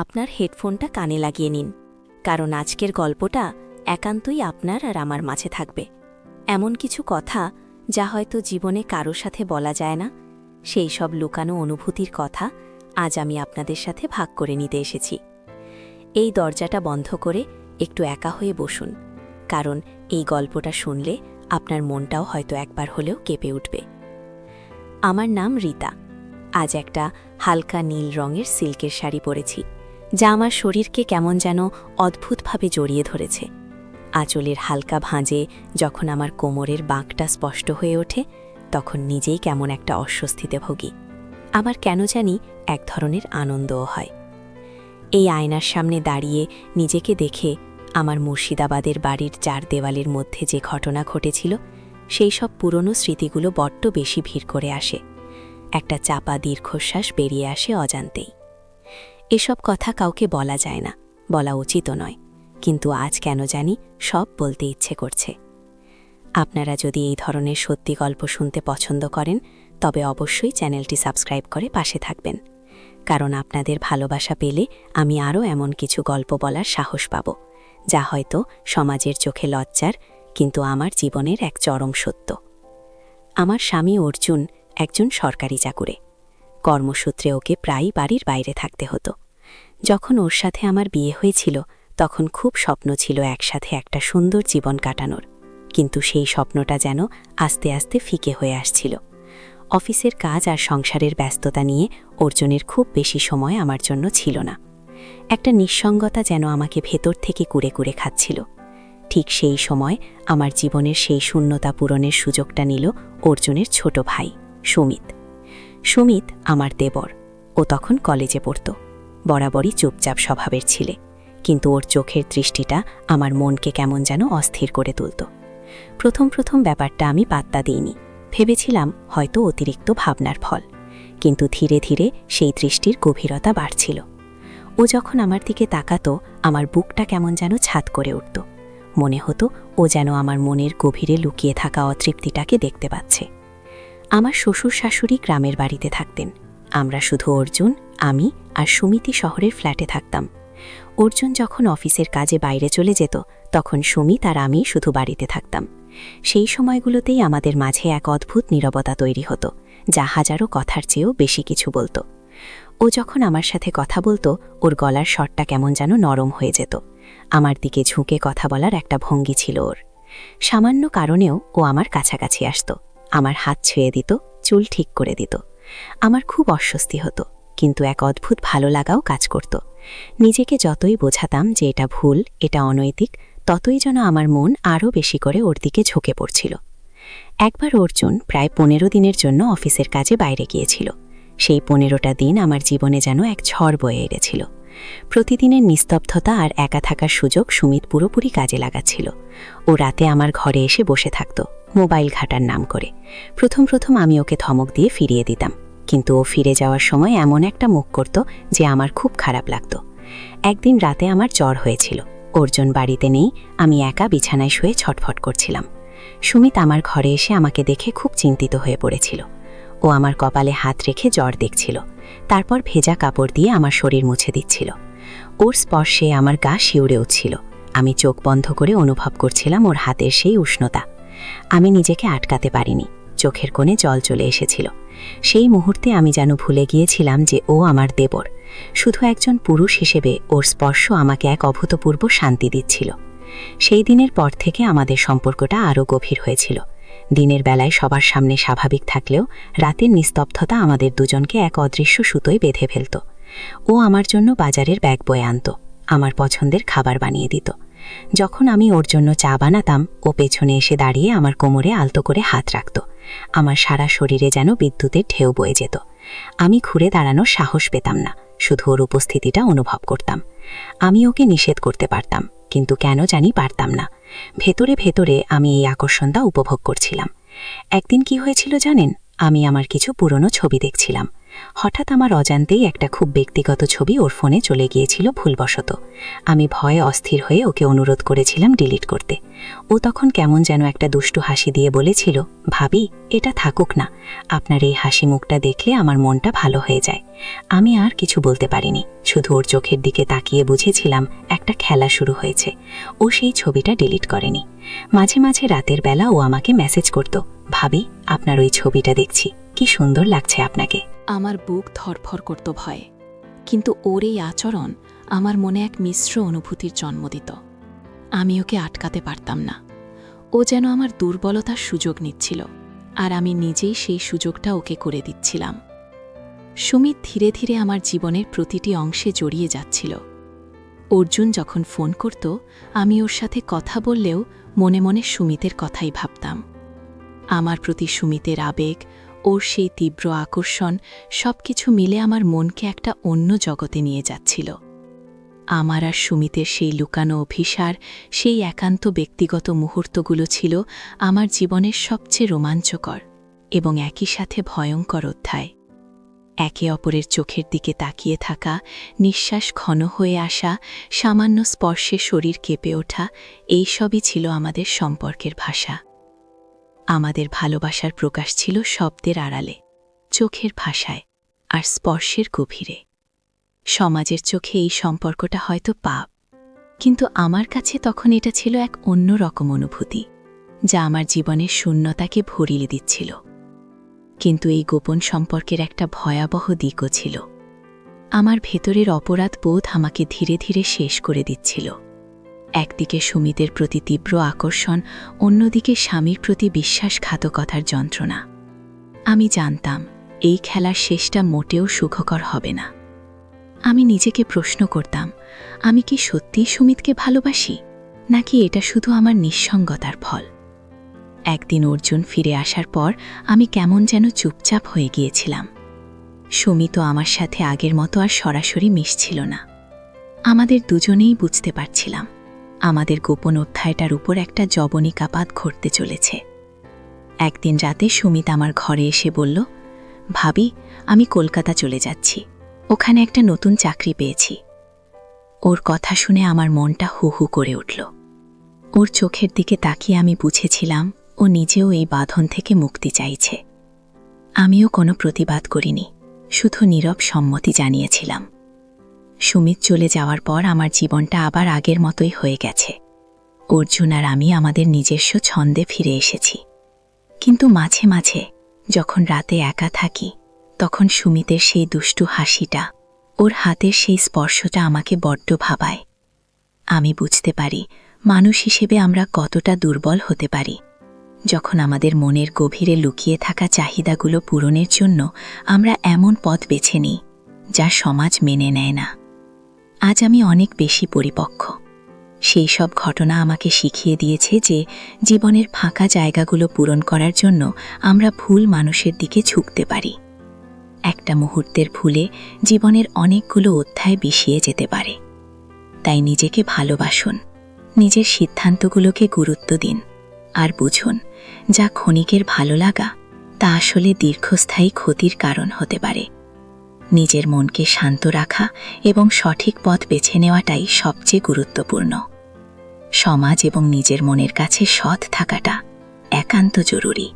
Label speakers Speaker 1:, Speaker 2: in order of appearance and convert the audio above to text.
Speaker 1: আপনার হেডফোনটা কানে লাগিয়ে নিন, কারণ আজকের গল্পটা একান্তই আপনার আর আমার মাঝে থাকবে। এমন কিছু কথা যা হয়তো জীবনে কারো সাথে বলা যায় না, সেই সব লুকানো অনুভূতির কথা আজ আমি আপনাদের সাথে ভাগ করে নিতে এসেছি। এই দরজাটা বন্ধ করে একটু একা হয়ে বসুন, কারণ এই গল্পটা শুনলে আপনার মনটাও হয়তো একবার হলেও কেঁপে উঠবে। আমার নাম রীতা। আজ একটা হালকা নীল রঙের সিল্কের শাড়ি পরেছি, যা আমার শরীরকে কেমন যেন অদ্ভুতভাবে জড়িয়ে ধরেছে। আঁচলের হালকা ভাঁজে যখন আমার কোমরের বাঁকটা স্পষ্ট হয়ে ওঠে, তখন নিজেই কেমন একটা অস্বস্তিতে ভুগি। আমার কেন জানি এক ধরনের আনন্দও হয়। এই আয়নার সামনে দাঁড়িয়ে নিজেকে দেখে আমার মুর্শিদাবাদের বাড়ির 4 দেওয়ালের মধ্যে যে ঘটনা ঘটেছিল, সেই সব পুরনো স্মৃতিগুলো বড্ড বেশি ভিড় করে আসে। একটা চাপা দীর্ঘশ্বাস বেরিয়ে আসে অজান্তেই। এসব কথা কাউকে বলা যায় না, বলা উচিতও নয়, কিন্তু আজ কেন জানি সব বলতে ইচ্ছে করছে। আপনারা যদি এই ধরনের সত্যি গল্প শুনতে পছন্দ করেন, তবে অবশ্যই চ্যানেলটি সাবস্ক্রাইব করে পাশে থাকবেন, কারণ আপনাদের ভালোবাসা পেলে আমি আরও এমন কিছু গল্প বলার সাহস পাব, যা হয়তো সমাজের চোখে লজ্জার, কিন্তু আমার জীবনের এক চরম সত্য। আমার স্বামী অর্জুন একজন সরকারি চাকুরে। কর্মসূত্রে ওকে প্রায়ই বাড়ির বাইরে থাকতে হতো। যখন ওর সাথে আমার বিয়ে হয়েছিল, তখন খুব স্বপ্ন ছিল একসাথে একটা সুন্দর জীবন কাটানোর, কিন্তু সেই স্বপ্নটা যেন আস্তে আস্তে ফিকে হয়ে আসছিল। অফিসের কাজ আর সংসারের ব্যস্ততা নিয়ে অর্জুনের খুব বেশি সময় আমার জন্য ছিল না। একটা নিঃসঙ্গতা যেন আমাকে ভেতর থেকে কুড়ে কুড়ে খাচ্ছিল। ঠিক সেই সময় আমার জীবনের সেই শূন্যতা পূরণের সুযোগটা নিল অর্জুনের ছোট ভাই সুমিত। সুমিত আমার দেবর। ও তখন কলেজে পড়ত। বরাবরই চুপচাপ স্বভাবের ছিলে, কিন্তু ওর চোখের দৃষ্টিটা আমার মনকে কেমন যেন অস্থির করে তুলত। প্রথম প্রথম ব্যাপারটা আমি পাত্তা দিইনি, ভেবেছিলাম হয়তো অতিরিক্ত ভাবনার ফল, কিন্তু ধীরে ধীরে সেই দৃষ্টির গভীরতা বাড়ছিল। ও যখন আমার দিকে তাকাতো, আমার বুকটা কেমন যেন ছাদ করে উঠত। মনে হতো ও যেন আমার মনের গভীরে লুকিয়ে থাকা অতৃপ্তিটাকে দেখতে পাচ্ছে। আমার শ্বশুর শাশুড়ি গ্রামের বাড়িতে থাকতেন। আমরা শুধু অর্জুন, আমি আর সুমিতি শহরের ফ্ল্যাটে থাকতাম। অর্জুন যখন অফিসের কাজে বাইরে চলে যেত, তখন সুমিত আর আমি শুধু বাড়িতে থাকতাম। সেই সময়গুলোতেই আমাদের মাঝে এক অদ্ভুত নীরবতা তৈরি হতো, যা হাজারো কথার চেয়েও বেশি কিছু বলতো। ও যখন আমার সাথে কথা বলতো, ওর গলার স্বরটা কেমন যেন নরম হয়ে যেত। আমার দিকে ঝুঁকে কথা বলার একটা ভঙ্গি ছিল ওর। সামান্য কারণেও ও আমার কাছাকাছি আসত, আমার হাত ছুঁয়ে দিত, চুল ঠিক করে দিত। আমার খুব অস্বস্তি হতো, কিন্তু এক অদ্ভুত ভালো লাগাও কাজ করত। নিজেকে যতই বোঝাতাম যে এটা ভুল, এটা অনৈতিক, ততই যেন আমার মন আরও বেশি করে ওর দিকে ঝুঁকে পড়ছিল। একবার অর্জুন প্রায় 15 দিনের জন্য অফিসের কাজে বাইরে গিয়েছিল। সেই 15টা দিন আমার জীবনে যেন এক ঝড় বয়ে এনেছিল। প্রতিদিনের নিস্তব্ধতা আর একা থাকার সুযোগ সুমিত পুরোপুরি কাজে লাগাচ্ছিল। ও রাতে আমার ঘরে এসে বসে থাকত, মোবাইল ঘাটার নাম করে। প্রথম প্রথম আমি ওকে ধমক দিয়ে ফিরিয়ে দিতাম, কিন্তু ও ফিরে যাওয়ার সময় এমন একটা মুখ করত যে আমার খুব খারাপ লাগত। একদিন রাতে আমার জ্বর হয়েছিল। অর্জুন বাড়িতে নেই, আমি একা বিছানায় শুয়ে ছটফট করছিলাম। সুমিত আমার ঘরে এসে আমাকে দেখে খুব চিন্তিত হয়ে পড়েছিল। ও আমার কপালে হাত রেখে জ্বর দেখছিল, তারপর ভেজা কাপড় দিয়ে আমার শরীর মুছে দিচ্ছিল। ওর স্পর্শে আমার গা শিউরে উঠছিল। আমি চোখ বন্ধ করে অনুভব করছিলাম ওর হাতের সেই উষ্ণতা। আমি নিজেকে আটকাতে পারিনি, চোখের কোণে জল চলে এসেছিল। সেই মুহূর্তে আমি যেন ভুলে গিয়েছিলাম যে ও আমার দেবর। শুধু একজন পুরুষ হিসেবে ওর স্পর্শ আমাকে এক অভূতপূর্ব শান্তি দিচ্ছিল। সেই দিনের পর থেকে আমাদের সম্পর্কটা আরও গভীর হয়েছিল। দিনের বেলায় সবার সামনে স্বাভাবিক থাকলেও রাতের নিস্তব্ধতা আমাদের দুজনকে এক অদৃশ্য সুতোয় বেঁধে ফেলত। ও আমার জন্য বাজারের ব্যাগ বয়ে আনত, আমার পছন্দের খাবার বানিয়ে দিত। যখন আমি ওর জন্য চা বানাতাম, ও পেছনে এসে দাঁড়িয়ে আমার কোমরে আলতো করে হাত রাখত। আমার সারা শরীরে যেন বিদ্যুতের ঢেউ বয়ে যেত। আমি ঘুরে দাঁড়ানোর সাহস পেতাম না, শুধু ওর উপস্থিতিটা অনুভব করতাম। আমি ওকে নিষেধ করতে পারতাম, কিন্তু কেন জানি পারতাম না। ভেতরে ভেতরে আমি এই আকর্ষণটা উপভোগ করছিলাম। একদিন কি হয়েছিল জানেন? আমি আমার কিছু পুরনো ছবি দেখছিলাম।
Speaker 2: হঠাৎ আমার অজান্তেই একটা খুব ব্যক্তিগত ছবি ওর ফোনে চলে গিয়েছিল ভুলবশত। আমি ভয়ে অস্থির হয়ে ওকে অনুরোধ করেছিলাম ডিলিট করতে। ও তখন কেমন যেন একটা দুষ্টু হাসি দিয়ে বলেছিল, ভাবি, এটা থাকুক না, আপনার এই হাসি মুখটা দেখলে আমার মনটা ভালো হয়ে যায়। আমি আর কিছু বলতে পারিনি, শুধু ওর চোখের দিকে তাকিয়ে বুঝেছিলাম একটা খেলা শুরু হয়েছে। ও সেই ছবিটা ডিলিট করেনি। মাঝে মাঝে রাতের বেলা ও আমাকে মেসেজ করত, ভাবি, আপনার ওই ছবিটা দেখছি, কি সুন্দর লাগছে আপনাকে।
Speaker 3: আমার বুক ধরফর করত ভয়ে, কিন্তু ওর এই আচরণ আমার মনে এক মিশ্র অনুভূতির জন্ম দিত। আমি ওকে আটকাতে পারতাম না। ও যেন আমার দুর্বলতার সুযোগ নিচ্ছিল, আর আমি নিজেই সেই সুযোগটা ওকে করে দিচ্ছিলাম। সুমিত ধীরে ধীরে আমার জীবনের প্রতিটি অংশে জড়িয়ে যাচ্ছিল। অর্জুন যখন ফোন করত, আমি ওর সাথে কথা বললেও মনে মনে সুমিতের কথাই ভাবতাম। আমার প্রতি সুমিতের আবেগ, ওর সেই তীব্র আকর্ষণ, সবকিছু মিলে আমার মনকে একটা অন্য জগতে নিয়ে যাচ্ছিল। আমার আর সুমিতের সেই লুকানো অভিসার, সেই একান্ত ব্যক্তিগত মুহূর্তগুলো ছিল আমার জীবনের সবচেয়ে রোমাঞ্চকর এবং একই সাথে ভয়ঙ্কর অধ্যায়। একে অপরের চোখের দিকে তাকিয়ে থাকা, নিঃশ্বাস ঘন হয়ে আসা, সামান্য স্পর্শে শরীর কেঁপে ওঠা, এই সবই ছিল আমাদের সম্পর্কের ভাষা। আমাদের ভালোবাসার প্রকাশ ছিল শব্দের আড়ালে, চোখের ভাষায় আর স্পর্শের গভীরে। সমাজের চোখে এই সম্পর্কটা হয়তো পাপ, কিন্তু আমার কাছে তখন এটা ছিল এক অন্য রকম অনুভূতি, যা আমার জীবনের শূন্যতাকে ভরিয়ে দিচ্ছিল। কিন্তু এই গোপন সম্পর্কের একটা ভয়াবহ দিকও ছিল। আমার ভেতরের অপরাধ বোধ আমাকে ধীরে ধীরে শেষ করে দিচ্ছিল। একদিকে সুমিতের প্রতি তীব্র আকর্ষণ, অন্যদিকে স্বামীর প্রতি বিশ্বাসঘাতকতার যন্ত্রণা। আমি জানতাম এই খেলার শেষটা মোটেও সুখকর হবে না। আমি নিজেকে প্রশ্ন করতাম, আমি কি সত্যিই সুমিতকে ভালোবাসি, নাকি এটা শুধু আমার নিঃসঙ্গতার ফল? একদিন অর্জুন ফিরে আসার পর আমি কেমন যেন চুপচাপ হয়ে গিয়েছিলাম। সুমিতও আমার সাথে আগের মতো আর সরাসরি মিশছিল না। আমাদের দুজনেই বুঝতে পারছিলাম আমাদের গোপন অধ্যায়টার উপর একটা জবনিকাপাত ঘটতে চলেছে। একদিন রাতে সুমিত আমার ঘরে এসে বলল, ভাবি, আমি কলকাতা চলে যাচ্ছি, ওখানে একটা নতুন চাকরি পেয়েছি। ওর কথা শুনে আমার মনটা হু হু করে উঠল। ওর চোখের দিকে তাকিয়ে আমি বুঝেছিলাম ও নিজেও এই বাঁধন থেকে মুক্তি চাইছে। আমিও কোনো প্রতিবাদ করিনি, শুধু নীরব সম্মতি জানিয়েছিলাম। সুমিত চলে যাওয়ার পর আমার জীবনটা আবার আগের মতোই হয়ে গেছে। অর্জুন আর আমি আমাদের নিজস্ব ছন্দে ফিরে এসেছি। কিন্তু মাঝে মাঝে যখন রাতে একা থাকি, তখন সুমিতের সেই দুষ্টু হাসিটা, ওর হাতের সেই স্পর্শটা আমাকে বড্ড ভাবায়। আমি বুঝতে পারি মানুষ হিসেবে আমরা কতটা দুর্বল হতে পারি, যখন আমাদের মনের গভীরে লুকিয়ে থাকা চাহিদাগুলো পূরণের জন্য আমরা এমন পথ বেছে নিই যা সমাজ মেনে নেয় না। আজ আমি অনেক বেশি পরিপক্ক। সেই সব ঘটনা আমাকে শিখিয়ে দিয়েছে যে জীবনের ফাঁকা জায়গাগুলো পূরণ করার জন্য আমরা ভুল মানুষের দিকে ঝুঁকতে পারি। একটা মুহূর্তের ভুলে জীবনের অনেকগুলো অধ্যায় বিষিয়ে যেতে পারে। তাই নিজেকে ভালোবাসুন, নিজের সিদ্ধান্তগুলোকে গুরুত্ব দিন, আর বুঝুন যা ক্ষণিকের ভালো লাগা তা আসলে দীর্ঘস্থায়ী ক্ষতির কারণ হতে পারে। নিজের মনকে শান্ত রাখা এবং সঠিক পথ বেছে নেওয়াটাই সবচেয়ে গুরুত্বপূর্ণ। সমাজ এবং নিজের মনের কাছে সৎ থাকাটা একান্ত জরুরি।